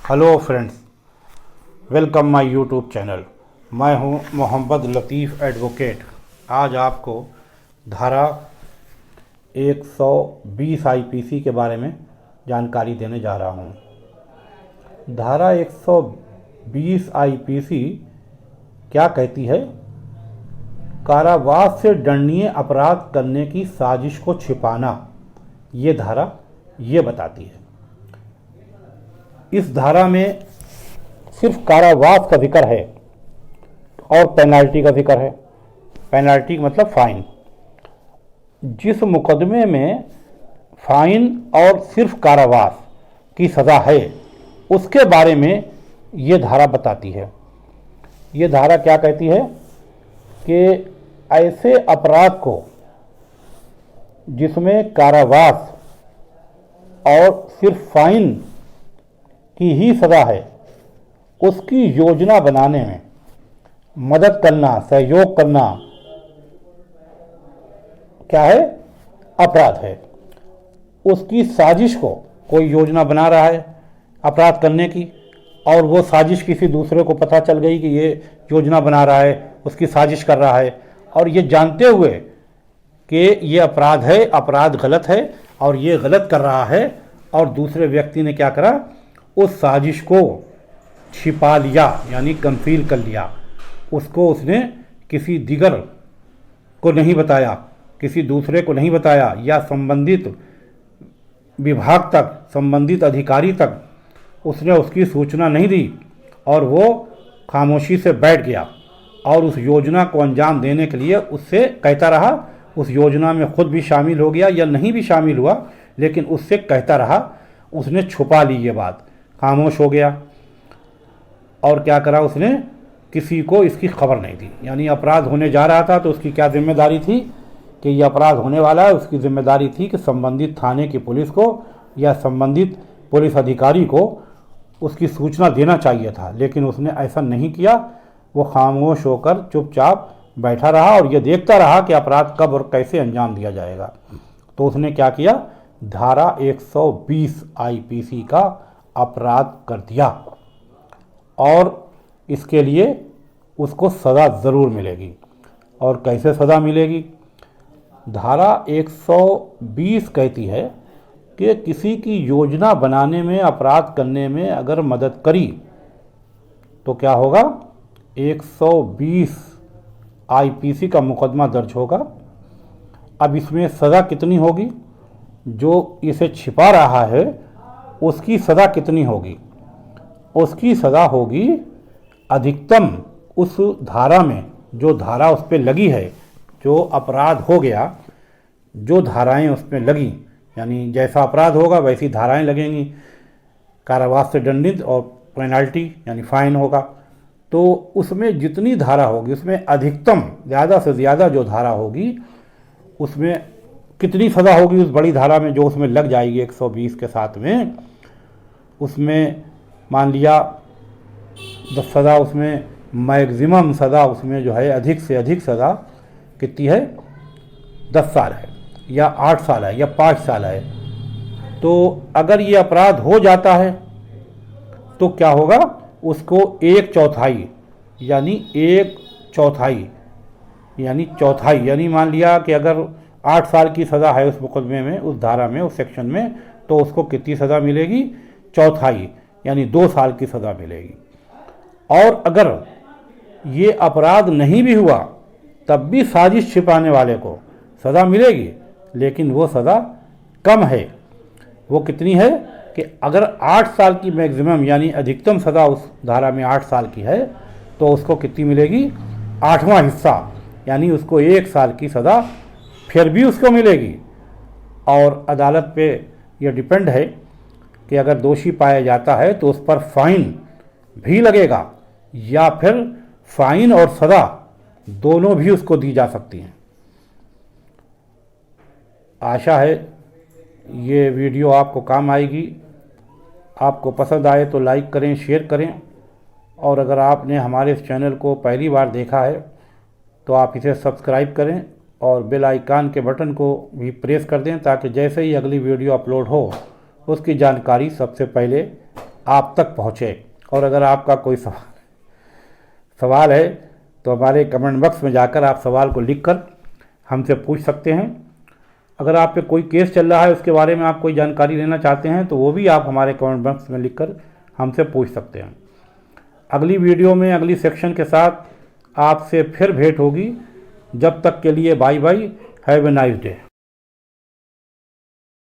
Hello friends, welcome my YouTube channel. मैं हूं मोहम्मद लतीफ़ advocate. आज आपको धारा 120 आईपीसी के बारे में जानकारी देने जा रहा हूं। धारा 120 आईपीसी क्या कहती है? कारावास से दंडनीय अपराध करने की साजिश को छिपाना, ये धारा ये बताती है। इस धारा में सिर्फ कारावास का जिक्र है और पेनाल्टी का जिक्र है। पेनाल्टी मतलब फाइन। जिस मुकदमे में फाइन और सिर्फ कारावास की सज़ा है, उसके बारे में ये धारा बताती है। ये धारा क्या कहती है कि ऐसे अपराध को जिसमें कारावास और सिर्फ फाइन की ही सज़ा है, उसकी योजना बनाने में मदद करना, सहयोग करना क्या है? अपराध है। उसकी साजिश को, कोई योजना बना रहा है अपराध करने की और वो साजिश किसी दूसरे को पता चल गई कि ये योजना बना रहा है, उसकी साजिश कर रहा है, और ये जानते हुए कि ये अपराध है, अपराध गलत है और ये गलत कर रहा है, और दूसरे व्यक्ति ने क्या करा? उस साजिश को छिपा लिया, यानी कंसील कर लिया। उसको उसने किसी दिगर को नहीं बताया, किसी दूसरे को नहीं बताया, या संबंधित विभाग तक, संबंधित अधिकारी तक उसने उसकी सूचना नहीं दी, और वो खामोशी से बैठ गया और उस योजना को अंजाम देने के लिए उससे कहता रहा। उस योजना में खुद भी शामिल हो गया या नहीं भी शामिल हुआ, लेकिन उससे कहता रहा। उसने छुपा ली ये बात, खामोश हो गया, और क्या करा? उसने किसी को इसकी खबर नहीं दी। यानी अपराध होने जा रहा था तो उसकी क्या जिम्मेदारी थी कि ये अपराध होने वाला है। उसकी जिम्मेदारी थी कि संबंधित थाने की पुलिस को या संबंधित पुलिस अधिकारी को उसकी सूचना देना चाहिए था, लेकिन उसने ऐसा नहीं किया। वो खामोश होकर चुपचाप बैठा रहा और ये देखता रहा कि अपराध कब और कैसे अंजाम दिया जाएगा। तो उसने क्या किया? धारा 120 आईपीसी का अपराध कर दिया, और इसके लिए उसको सज़ा ज़रूर मिलेगी। और कैसे सज़ा मिलेगी? धारा 120 कहती है कि किसी की योजना बनाने में, अपराध करने में अगर मदद करी तो क्या होगा? 120 आईपीसी का मुकदमा दर्ज होगा। अब इसमें सज़ा कितनी होगी? जो इसे छिपा रहा है उसकी सज़ा कितनी होगी? उसकी सज़ा होगी अधिकतम उस धारा में, जो धारा उस पर लगी है, जो अपराध हो गया, जो धाराएं उस पर लगी, यानी जैसा अपराध होगा वैसी धाराएं लगेंगी। कारावास से दंडित और पेनाल्टी यानी फाइन होगा। तो उसमें जितनी धारा होगी उसमें अधिकतम, ज़्यादा से ज़्यादा जो धारा होगी उसमें कितनी सज़ा होगी? उस बड़ी धारा में जो उसमें लग जाएगी 120 के साथ में, उसमें मान लिया 10 सज़ा, उसमें मैक्सिमम सज़ा उसमें जो है, अधिक से अधिक सज़ा कितनी है? 10 साल है या 8 साल है या 5 साल है। तो अगर ये अपराध हो जाता है तो क्या होगा? उसको 1/4 यानी चौथाई यानी मान लिया कि अगर 8 साल की सज़ा है उस मुकदमे में, उस धारा में, उस सेक्शन में, तो उसको कितनी सज़ा मिलेगी? चौथाई यानी 2 साल की सज़ा मिलेगी। और अगर ये अपराध नहीं भी हुआ तब भी साजिश छिपाने वाले को सज़ा मिलेगी, लेकिन वो सज़ा कम है। वो कितनी है कि अगर 8 साल की मैक्सिमम यानी अधिकतम सज़ा उस धारा में 8 साल की है, तो उसको कितनी मिलेगी? 8वां हिस्सा, यानी उसको 1 साल की सज़ा फिर भी उसको मिलेगी। और अदालत पे यह डिपेंड है कि अगर दोषी पाया जाता है तो उस पर फाइन भी लगेगा, या फिर फाइन और सज़ा दोनों भी उसको दी जा सकती हैं। आशा है ये वीडियो आपको काम आएगी। आपको पसंद आए तो लाइक करें, शेयर करें, और अगर आपने हमारे इस चैनल को पहली बार देखा है तो आप इसे सब्सक्राइब करें और बेल आइकन के बटन को भी प्रेस कर दें, ताकि जैसे ही अगली वीडियो अपलोड हो उसकी जानकारी सबसे पहले आप तक पहुँचे। और अगर आपका कोई सवाल है तो हमारे कमेंट बॉक्स में जाकर आप सवाल को लिखकर हमसे पूछ सकते हैं। अगर आप पे कोई केस चल रहा है उसके बारे में आप कोई जानकारी लेना चाहते हैं तो वो भी आप हमारे कमेंट बॉक्स में लिखकर हमसे पूछ सकते हैं। अगली वीडियो में अगली सेक्शन के साथ आपसे फिर भेंट होगी। जब तक के लिए bye bye, have a nice day.